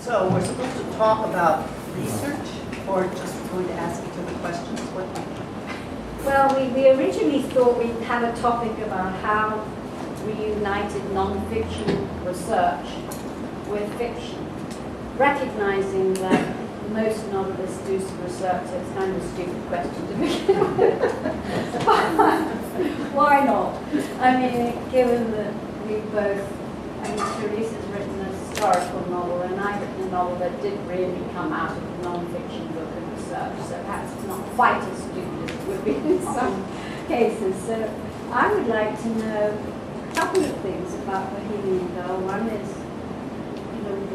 So we're supposed to talk about research, or just going to ask each other questions? What do you think? Well, we originally thought we'd have a topic about how we united non-fiction research with fiction, recognizing that most novelists do some research, so it's kind of a stupid question to begin with. Why not? I mean, given that we both, I mean, Terese has written a historical novel, and I've written a novel that did really come out of the non-fiction book and research, so perhaps it's not quite as stupid as it would be in some cases. So I would like to know a couple of things about Bohemian Girl. One is,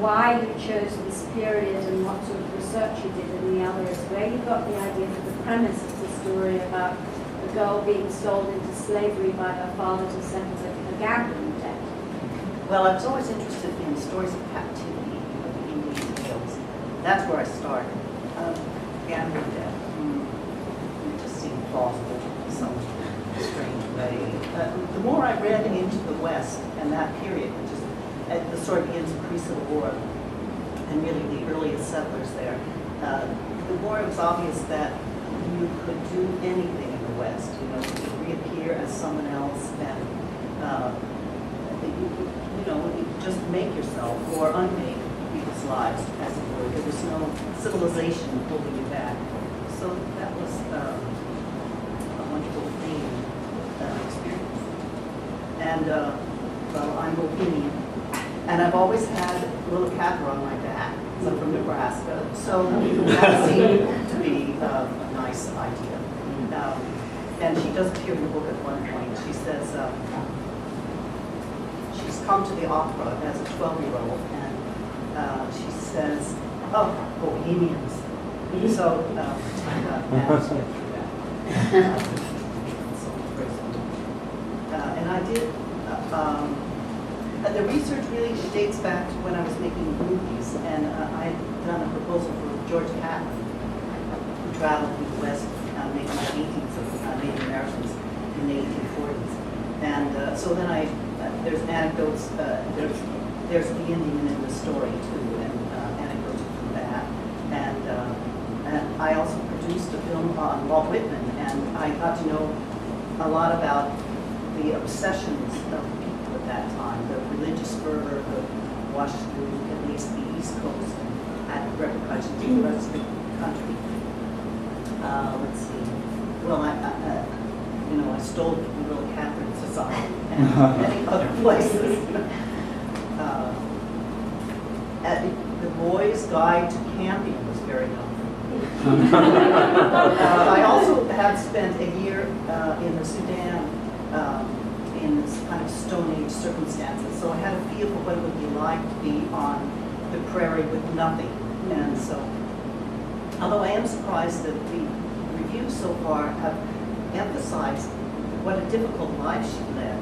why you chose this period and what sort of research you did, and the other is where you got the idea for the premise of the story about a girl being sold into slavery by her father to settle a gambling debt. Well, I was always interested in stories of captivity, the Indian tales. That's where I started. Gambling debt. It just seemed plausible in some strange way. The more I read into the West and that period, which is the story begins pre-Civil War, and really the earliest settlers there, the more it was obvious that you could do anything in the West. You could reappear as someone else, and you just make yourself or unmake people's lives, as it were. There was no civilization holding you back. So that was a wonderful theme experience. And well, I'm Bohemian. And I've always had a little cather on my back, because I'm from Nebraska, so that seemed to be a nice idea. And she does appear in the book at one point. She says she's come to the opera as a 12-year-old, and she says, "Oh, Bohemians." So I got managed to get through that. And I did. The research really dates back to when I was making movies, and I had done a proposal for George Patton, who traveled through the West making paintings of Native Americans in the 1840s. And so then there's anecdotes, there's the Indian in the story too, and anecdotes from that. And I also produced a film on Walt Whitman, and I got to know a lot about the obsessions of people at that time, the religious fervor that washed through at least the East Coast and had repercussions in the rest of the country. Let's see. Well, I stole it from the Little Catherine Society and many other places. The Boys' Guide to Camping was very helpful. I also have spent a year in the Sudan in this kind of Stone Age circumstances, so I had a feel for what it would be like to be on the prairie with nothing. And so, although I am surprised that the reviews so far have emphasized what a difficult life she led,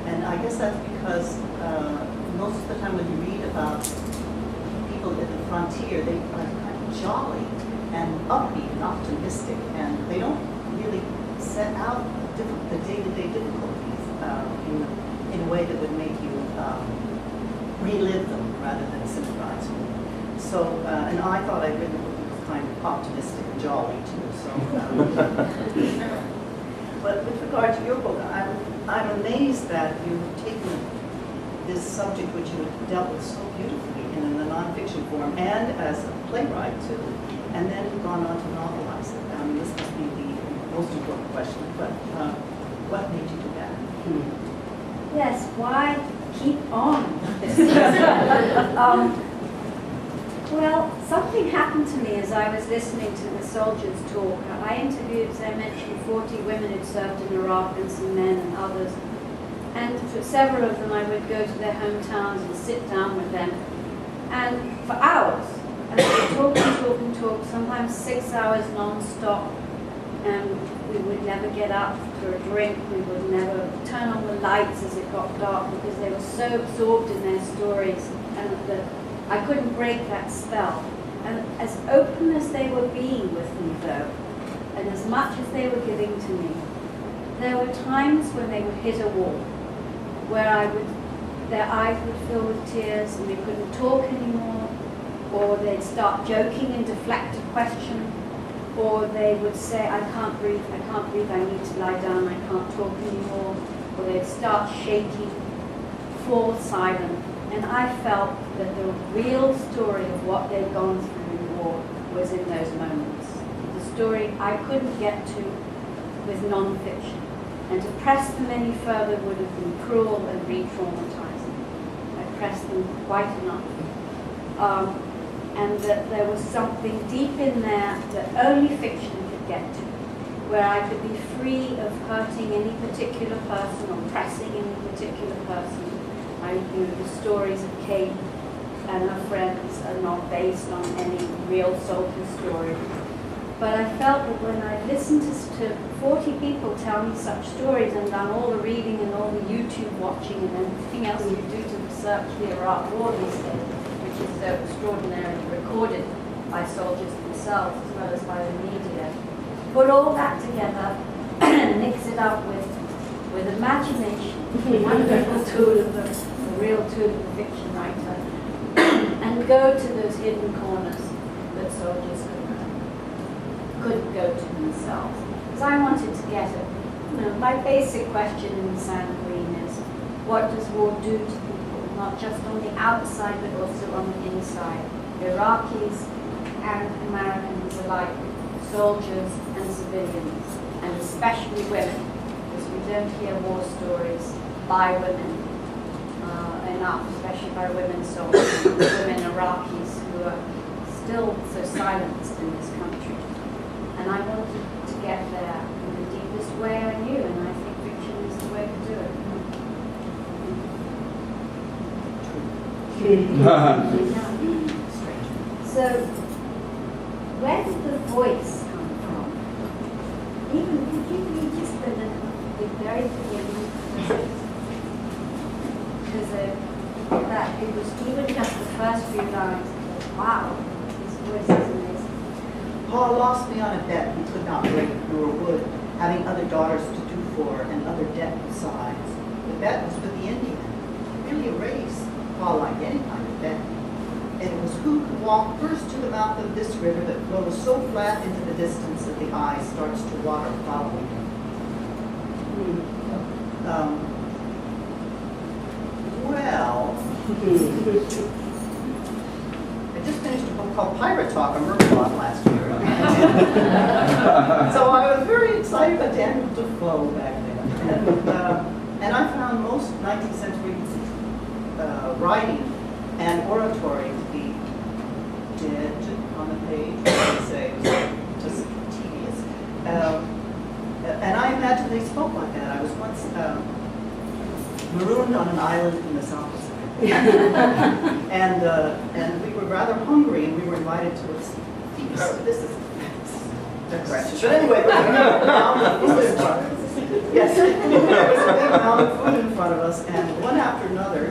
and I guess that's because most of the time when you read about people at the frontier, they are kind of jolly and upbeat and optimistic, and they don't really set out the day-to-day difficulties in a way that would make you relive them rather than sympathize with them. So, and I thought I'd written a book that was kind of optimistic and jolly too. So, but with regard to your book, I'm amazed that you've taken this subject which you have dealt with so beautifully in the nonfiction form and as a playwright too, and then gone on to novelize it. This must be the most important question, but what made you do that? Yes, why keep on? Well, something happened to me as I was listening to the soldiers talk. I interviewed, as I mentioned, 40 women who'd served in Iraq and some men and others. And for several of them, I would go to their hometowns and sit down with them. And for hours, and they would talk and talk and talk, sometimes 6 hours non-stop. And we would never get up for a drink. We would never turn on the lights as it got dark because they were so absorbed in their stories, and that I couldn't break that spell. And as open as they were being with me, though, and as much as they were giving to me, there were times when they would hit a wall, where their eyes would fill with tears and we couldn't talk anymore. or they'd start joking and deflect a question, or they would say, I can't breathe, I need to lie down, I can't talk anymore, or they'd start shaking, fall silent. And I felt that the real story of what they'd gone through in war was in those moments. The story I couldn't get to with non-fiction. And to press them any further would have been cruel and re-traumatizing. I pressed them quite enough. And that there was something deep in there that only fiction could get to, where I could be free of hurting any particular person or pressing any particular person. The stories of Kate and her friends are not based on any real soldier story. But I felt that when I listened to 40 people tell me such stories and done all the reading and all the YouTube watching and everything else you do to research the Iraq War these days, which is so extraordinarily recorded by soldiers themselves as well as by the media, put all that together and mix it up with imagination, the wonderful tool of the real tool of the fiction writer, and go to those hidden corners that soldiers couldn't go to themselves. Because I wanted to get it. My basic question in San Green is, what does war do to people, not just on the outside, but also on the inside? Iraqis and Americans alike, soldiers and civilians, and especially women, because we don't hear war stories by women enough, especially by women soldiers, women Iraqis who are still so silenced in this country. And I wanted to get there in the deepest way I knew, and I think fiction is the way to do it. So, where did the voice come from? Even could you read just the very beginning? Because that it was even just the first few lines. Wow, his voice is amazing. Paul lost me on a bet he could not break, nor would, having other daughters to do for and other debt besides. The bet was with the Indian. Really a race, Paul liked any kind of bet. And it was who could walk first to the mouth of this river that flows so flat into the distance that the eye starts to water following him. Well, I just finished a book called Pirate Talk, a Merklot last year. So I was very excited about Daniel Defoe back then. And I found most 19th century writing and oratory to be dead on the page, I would say. It was just tedious. And I imagine they spoke like that. I was once marooned on an island in the South Pacific. And we were rather hungry, and we were invited to a feast. This is digression. But anyway, there was a big mound of food in front of us. Yes, there was a big mound of food in front of us, and one after another,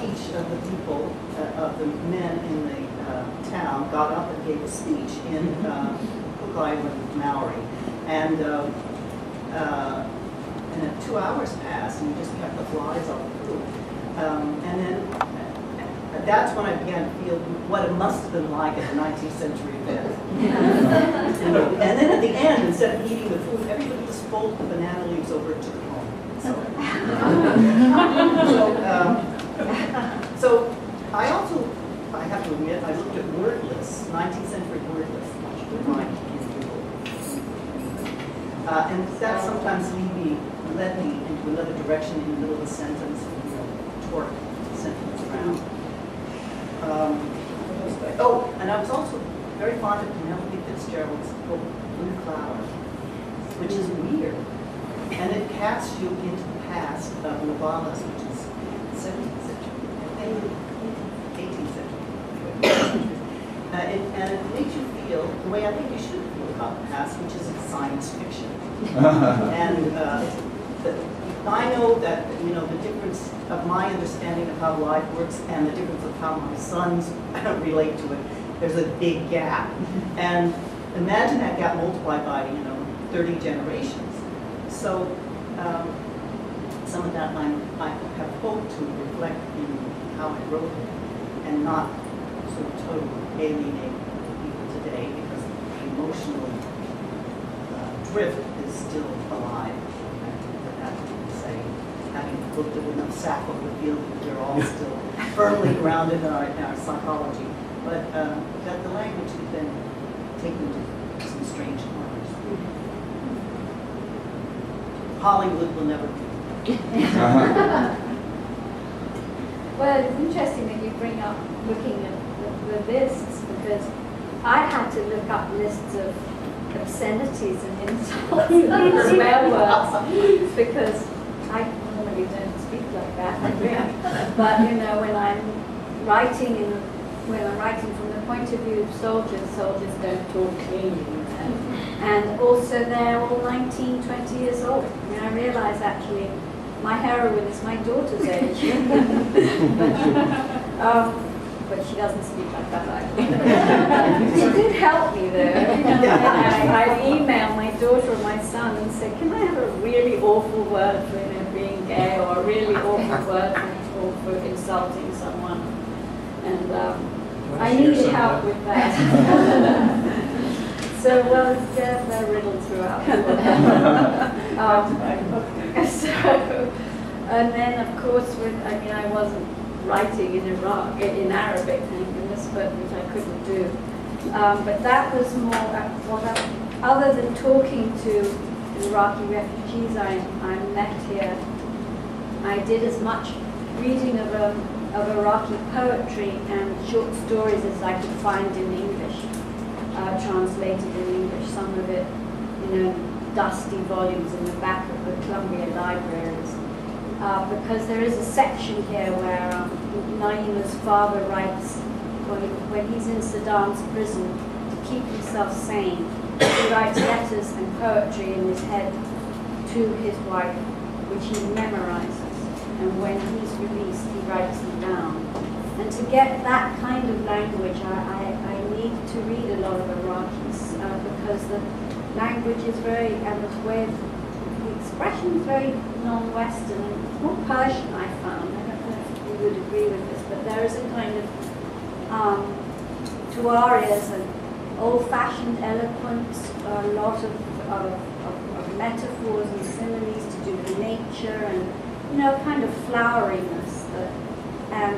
each of the people, of the men in the town, got up and gave a speech in Cook Island, Maori. And 2 hours passed, and we just kept the flies off the food. And then that's when I began to feel what it must have been like at a 19th century event. And then at the end, instead of eating the food, everybody just folded the banana leaves over and took it home. So I also, I have to admit, I looked at word lists, 19th century word lists, which were mine. And that sometimes led me into another direction in the middle of a sentence, torque the sentence around. And I was also very fond of Penelope Fitzgerald's book, Blue Cloud, which is weird. And it casts you into the past of Novalis, which is 17th century, I think 18th century. And it makes you feel the way I think you should feel about the past, which is science fiction. And I know that, the difference of my understanding of how life works and the difference of how my sons relate to it, there's a big gap. And imagine that gap multiplied by, 30 generations. So some of that I have hoped to reflect in how I wrote it, and not sort of totally alienate people today because the emotional drift is still alive. And that to say, having looked at enough Sappho, we feel that we're all still firmly grounded in our psychology. But that the language has been taken to some strange corners. Hollywood will never be. Well, it's interesting that you bring up looking at the lists, because I had to look up lists of obscenities and insults and swear words, because I normally don't speak like that. But you know, when I'm writing from the point of view of soldiers don't talk cleanly. And also they're all 19, 20 years old. I mean, I realize actually my heroine is my daughter's age. But she doesn't speak like that either. She did help me though. I email my daughter or my son and say, can I have a really awful word for being gay, or a really awful word for insulting someone? And I needed help with that. So, well, they're riddled throughout. And then, of course, I wasn't writing in Arabic, thank goodness, which I couldn't do. But that was more, other than talking to Iraqi refugees I met here, I did as much reading of Iraqi poetry and short stories as I could find in English. Translated in English, some of it, dusty volumes in the back of the Columbia libraries. Because there is a section here where Naima's father writes, when he's in Saddam's prison, to keep himself sane, he writes letters and poetry in his head to his wife, which he memorizes. And when he's released, he writes them down. And to get that kind of language, I need to read a lot of Iraqis because the language is very, and the way the expression is very non-Western. It's more Persian, I found. I don't know if you would agree with this, but there is a kind of, to our ears, an old-fashioned eloquence, a lot of metaphors and similes to do with nature, and kind of floweriness that. And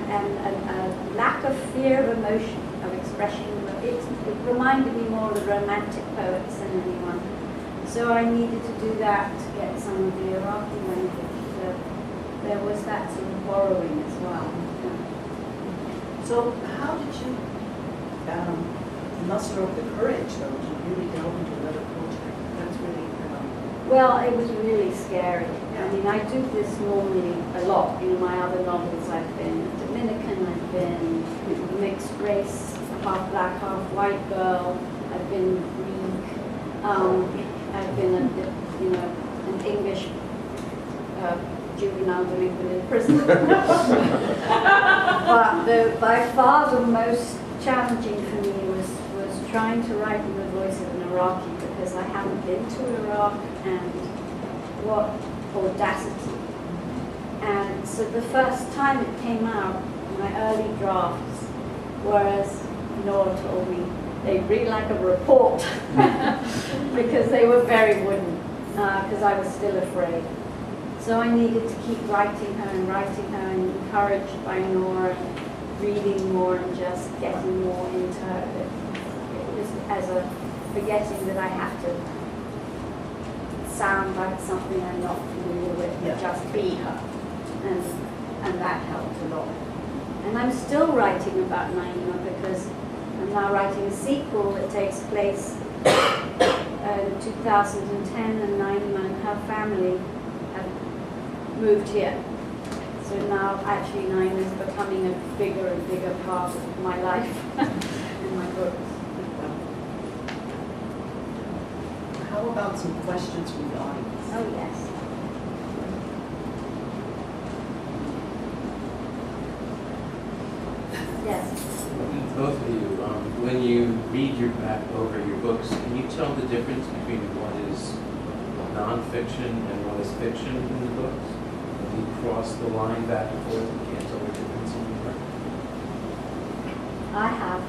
a lack of fear of emotion, of expression. It reminded me more of the romantic poets than anyone. So I needed to do that to get some of the Iraqi language. So there was that sort of borrowing as well. So how did you muster up the courage, though, to really delve into another culture? That's really... Well, it was really scary. I mean, I do this normally a lot. In my other novels, I've been Dominican, I've been mixed race, half black, half white girl. I've been Greek. I've been an English juvenile delinquent in prison. But by far the most challenging for me was trying to write in the voice of an Iraqi, because I hadn't been to Iraq, and what audacity. And so the first time it came out, my early drafts, whereas Nora told me they read like a report because they were very wooden, because I was still afraid. So I needed to keep writing her, and encouraged by Nora, reading more and just getting more into her. It was as a forgetting that I have to sound like something I'm not familiar with, but just be her. And that helped a lot. And I'm still writing about Naima, because I'm now writing a sequel that takes place in 2010, and Naima and her family have moved here. So now actually Naima is becoming a bigger and bigger part of my life in my books. How about some questions from the audience? Oh, yes. Yes. Both of you, when you read back over your books, can you tell the difference between what is nonfiction and what is fiction in the books? When you cross the line back and forth, you can't tell the difference in your I have.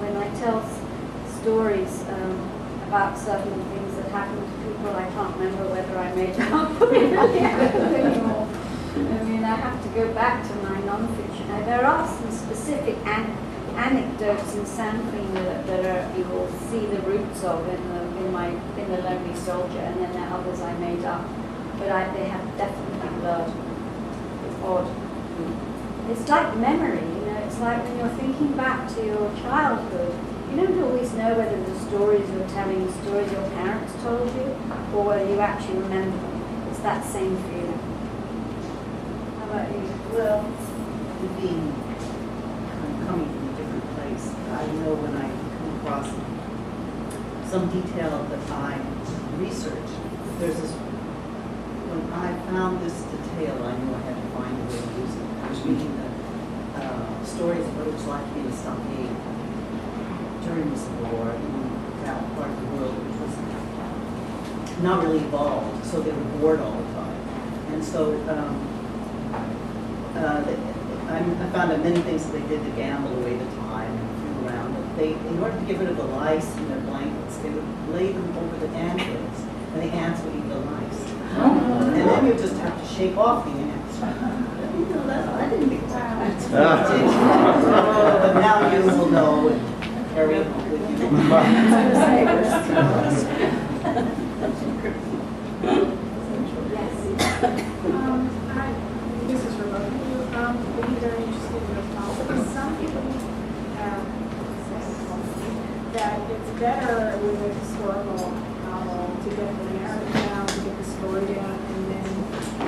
When I tell stories about certain things that happen to people, I can't remember whether I made them up or anymore. I mean, I have to go back to my non-fiction. Now, there are some specific anecdotes and sampling that you will see the roots of in the Lonely Soldier, and then there are others I made up. But they have definitely blurred. It's odd. It's like memory, you know. It's like when you're thinking back to your childhood. You don't always know whether the stories you're telling, the stories your parents told you, or whether you actually remember them. It's that same feeling. How about you? Well, coming from a different place, I know when I come across some detail that I researched, there's this, when I found this detail, I knew I had to find a way to use it. I was reading the stories of what it was like to be in a stockade during the Civil War in that part of the world, which was not really evolved, so they were bored all the time. And so I found out many things that they did to gamble away the time and fool around. They, in order to get rid of the lice in their blankets, they would lay them over the anthills, and the ants would eat the lice. And then you just have to shake off the ants. You know, I didn't think that. But now you will know and carry it home with you. This is for both of you. Would be very interested in your thoughts. Because some people say that it's better with a historical novel to get the narrative down, to get the story down, and then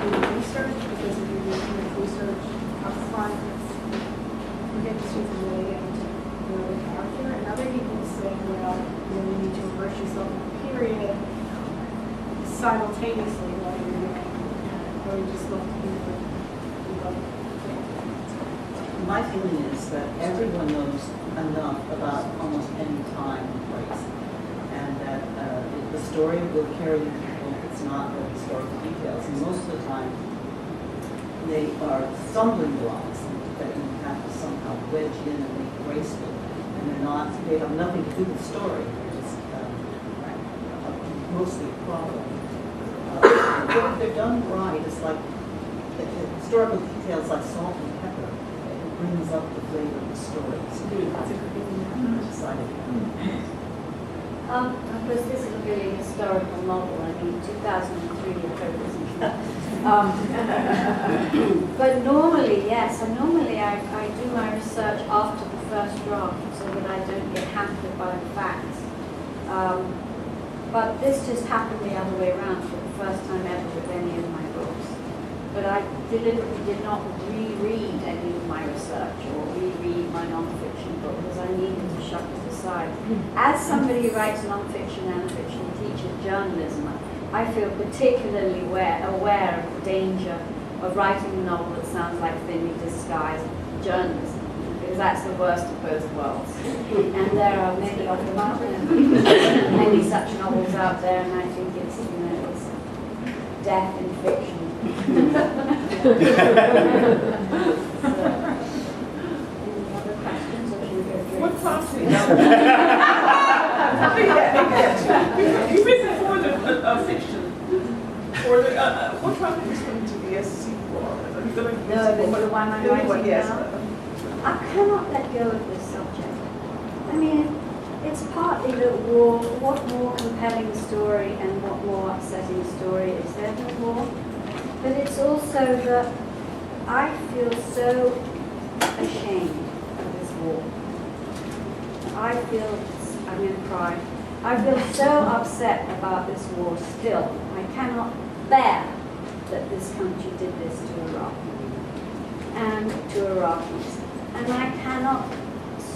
do the research. Because if you do too much research up front, you get to really get into the character. And other people say, well, you need to immerse yourself in the period simultaneously while you're doing it. Or you just love to do the My feeling is that everyone knows enough about almost any time and place, and that the story will carry the people if it's not the historical details. And most of the time, they are stumbling blocks that you have to somehow wedge in and make graceful, and they have nothing to do with the story. They're just mostly a problem. But if they're done right, it's like the historical details, like salt and pepper. It brings up the flavor of the story. It's a good exciting. Of course, this is a really historical novel. I mean, 2003, I hope isn't. But normally, yes, and normally I do my research after the first draft so that I don't get hampered by the facts. But this just happened the other way around for the first time ever with any of my books. But I deliberately did not reread any of my research or reread my non-fiction book because I needed to shut it aside. As somebody who writes non-fiction and fiction, teaches journalism, I feel particularly aware of the danger of writing a novel that sounds like thinly disguised journalism, because that's the worst of both worlds. And there are many of them out there, many such novels out there, and I think it's, you know, it's death in fiction. Any other questions, or should we go through? What prompted you? You've written for the fiction, or what prompted you to be a sequel? Are you going to be No, the one I'm writing yes. now. I cannot let go of this subject. I mean, it's partly the war. What more compelling story and what more upsetting story is there than war? But it's also that I feel so ashamed of this war. I'm going to cry. I feel so upset about this war still. I cannot bear that this country did this to Iraq and to Iraqis. And I cannot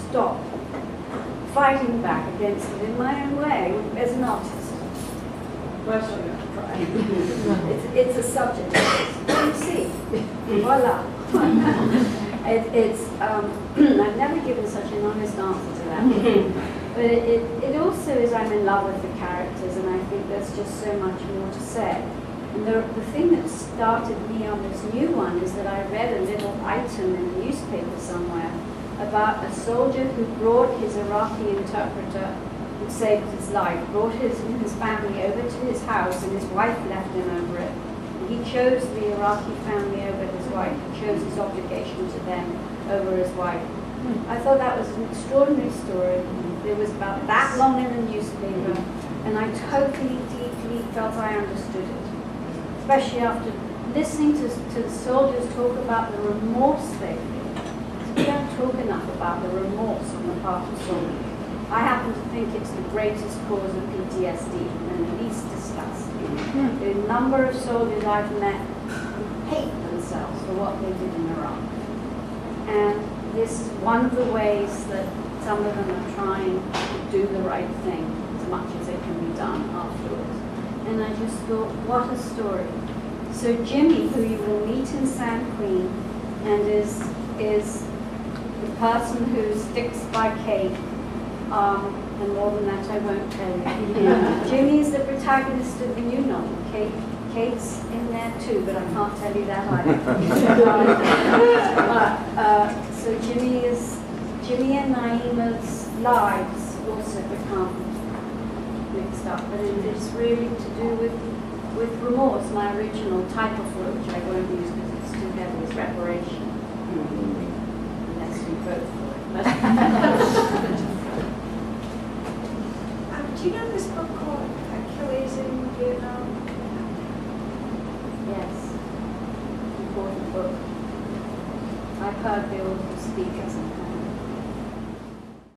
stop fighting back against it in my own way as an artist. It's a subject. You see, voila. I've never given such an honest answer to that. But it also is I'm in love with the characters, and I think there's just so much more to say. And the thing that started me on this new one is that I read a little item in a newspaper somewhere about a soldier who brought his Iraqi interpreter who saved his life, brought his family over to his house, and his wife left him over it. And he chose the Iraqi family over his wife. He chose his obligation to them over his wife. I thought that was an extraordinary story. It was about that long in the newspaper, and I totally, deeply felt I understood it. Especially after listening to the soldiers talk about the remorse they feel. We don't talk enough about the remorse on the part of soldiers. I happen to think it's the greatest cause of PTSD and the least discussed. The number of soldiers I've met who hate themselves for what they did in Iraq. And this is one of the ways that some of them are trying to do the right thing as much as it can be done afterwards. And I just thought, what a story. So Jimmy, who you will meet in San Queen, and is the person who sticks by Kate, and more than that I won't tell you. Jimmy is the protagonist of the new novel. Kate's in there too, but I can't tell you that either. So Jimmy and Naima's lives also become mixed up, but it is really to do with remorse. My original title for it, which I won't use because it's too heavy, is reparation. Unless we vote for it. Do you know this book called Achilles in Vietnam? Yes, important book. I've heard the author speak as a